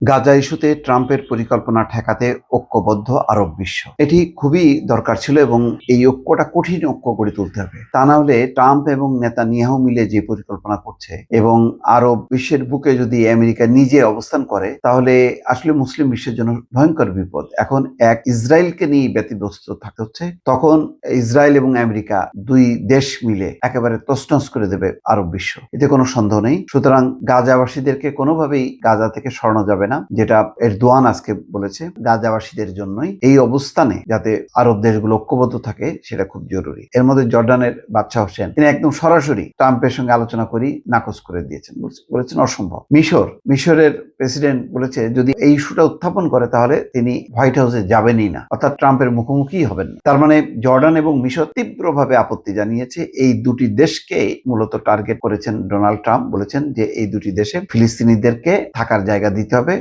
গাজা ইস্যুতে ট্রাম্পের পরিকল্পনা ঠেকাতে ঐক্যবদ্ধ আরব বিশ্ব। এটি খুবই দরকার ছিল এবং এই ঐক্যটা কঠিন ঐক্য গড়ে তুলতে হবে। তা না হলে ট্রাম্প এবং নেতানিয়াহু মিলে যে পরিকল্পনা করছে এবং আরব বিশ্বের বুকে যদি আমেরিকা নিজে অবস্থান করে তাহলে আসলে মুসলিম বিশ্বের জন্য ভয়ঙ্কর বিপদ। এখন এক ইসরায়েলকে নিয়ে ব্যতিব্যস্ত থাকতে হচ্ছে, তখন ইসরায়েল এবং আমেরিকা দুই দেশ মিলে একেবারে তছনছ করে দেবে আরব বিশ্ব, এতে কোনো সন্দেহ নেই। সুতরাং গাজাবাসীদেরকে কোনোভাবেই গাজা থেকে সরানো যাবে না, যেটা এরদোয়ান আজকে বলেছে। গাজাবাসীদের জন্যই এই অবস্থানে যাতে আরব দেশগুলো ঐক্যবদ্ধ থাকে সেটা খুব জরুরি। এর মধ্যে জর্ডানের বাদশাহ হোসেন তিনি একদম সরাসরি ট্রাম্পের সঙ্গে আলোচনা করি নাকচ করে দিয়েছেন, বলেছেন অসম্ভব। মিশরের প্রেসিডেন্ট বলেছে যদি এই ইস্যুটা উত্থাপন করে তাহলে তিনি হোয়াইট হাউসে যাবেনই না, অর্থাৎ ট্রাম্পের মুখোমুখি হবেন না। তার মানে জর্ডান এবং মিশর তীব্রভাবে আপত্তি জানিয়েছে। এই দুটি দেশকে মূলত টার্গেট করেছেন ডোনাল্ড ট্রাম্প। বলেছেন যে এই দুটি দেশে ফিলিস্তিনিদেরকে থাকার জায়গা দিতে হবে,